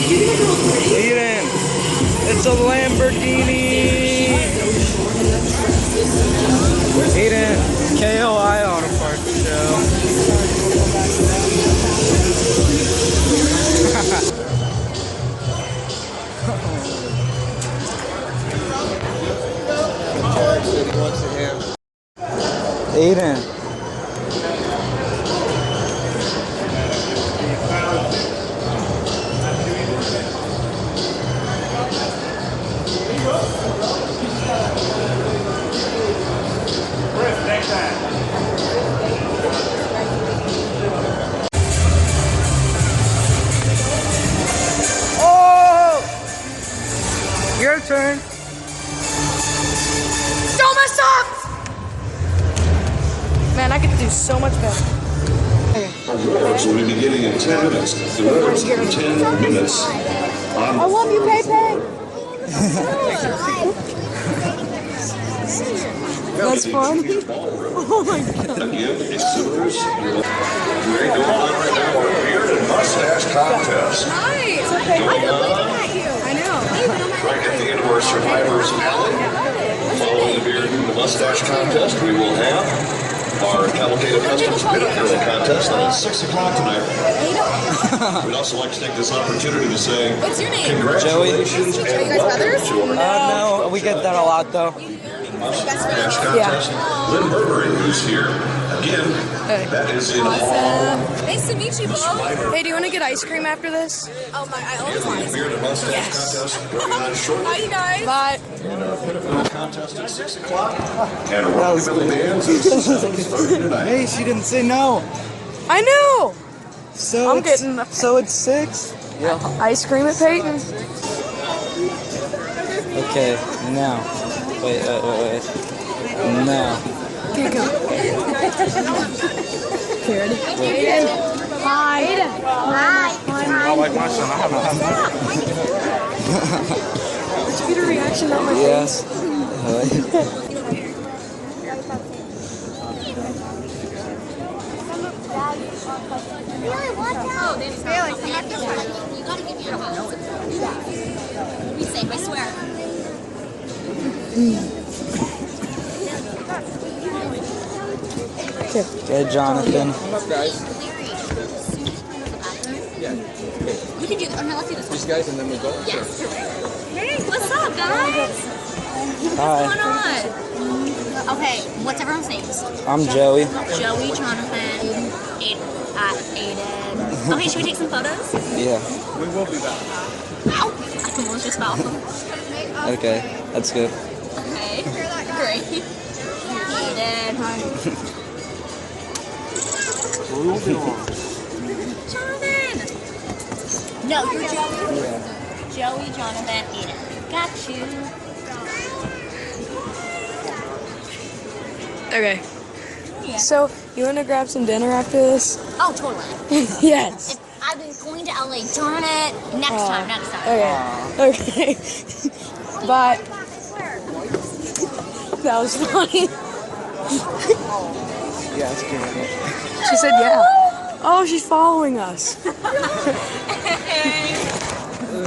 Eden, it's a Lamborghini. Eden, KOI Auto Parts Show. Eden. Oh! Your turn. Don't mess up! Man, I could do so much better. Awards will be beginning in 10 minutes. The awards in 10 minutes. I love you, Peyton. That's fun. Oh my god. Again, exhibitors, we're doing right now our beard and mustache contest. Nice. Okay. I know. I know. Right at the end of our Survivors Alley, following the beard and the mustache contest, we will have our Cavalcade of Customs Pinnacle contest at 6 o'clock tonight. We'd also like to take this opportunity to say What's your name? congratulations and welcome to our No, we get that a lot though. mustache contest. Lynn Burberry, who's here. Again, that is in all. Nice to meet you, Bo. Hey, do you want to get ice cream after this? Oh my, I always want ice cream. Beard and mustache contest going on shortly. Bye, you guys. Bye. Contest at 6 o'clock. And a rockabilly dance at 7:30 tonight. Hey, she didn't say no. I know. So I'm it's, getting the so it's 6. Yeah. ice cream at Peyton. Okay, now. Wait. Now. Here, go. Hi. Hi. I like my son. I haven't had Did you get a reaction on my Yes. You gotta give me a hug. Be safe, I swear. Okay, Jonathan. We can do this. Oh, no, let's do this one. These guys, and then we go. Yeah. Hey, what's up, guys? Hi. What's going on? Okay, what's everyone's names? I'm Joey. Joey, Jonathan, Aiden. Okay, should we take some photos? Yeah. We will be back. Ow! I almost just fell. Okay, that's good. Okay, great. Aiden. We won't be long. Jonathan! No, you're Joey. Joey, Jonathan, Aiden. Got you. Okay. Yeah. So, you want to grab some dinner after this? Oh, totally. Yes. If I've been going to LA. Darn it. Next time. Okay. Okay. But that was funny. Yeah, it's good. She said yeah. Oh, she's following us.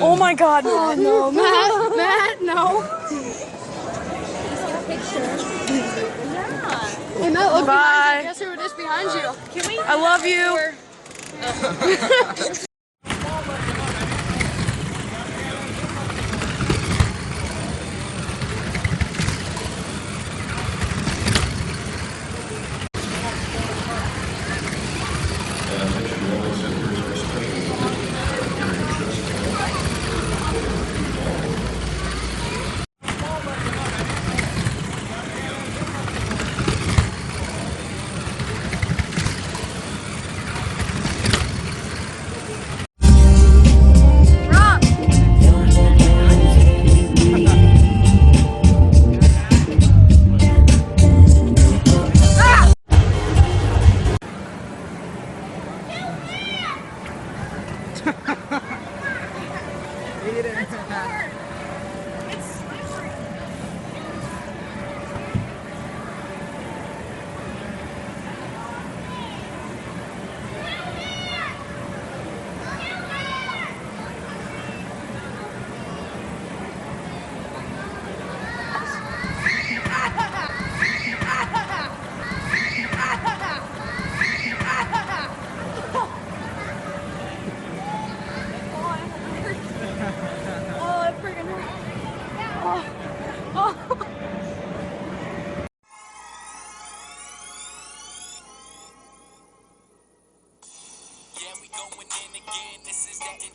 Oh my god, Matt, no. Matt, no. Hey, Matt, look behind you. Guess who it is behind you? Can we? I love you.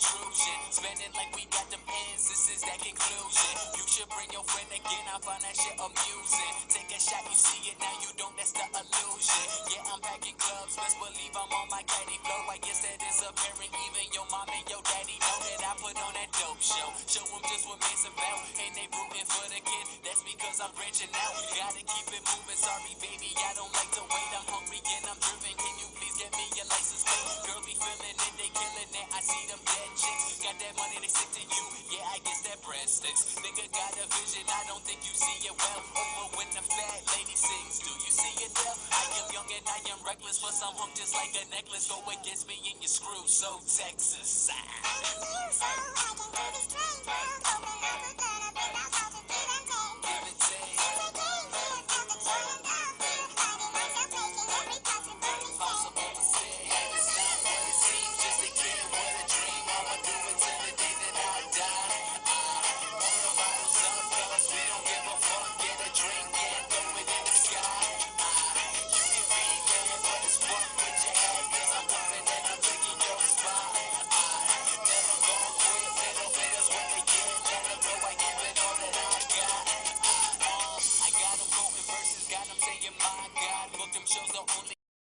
intrusion. Spending like we got them ends, this is that conclusion. You should bring your friend again, I find that shit amusing. Take a shot, you see it now, you don't, that's the illusion. Yeah, I'm packing clubs, best believe I'm on my caddy flow. I guess that is apparent, even your mom and your daddy know that I put on that dope show. Show them just what man's about, and they rooting for the kid. That's because I'm branching out, gotta keep it moving. Sorry baby, I don't like to wait, I'm hungry and I'm driven. Can you please get me your license plate? Girl be feeling it, they killing it. I see them dead chicks, got that money, they stick to you. Yeah, I guess that bread sticks. Nigga got a vision, I don't think you see it well. Over when the fat lady sings, do you see it there? I am young and I am reckless, but some hunk just like a necklace. Go against me and you screw, so Texas.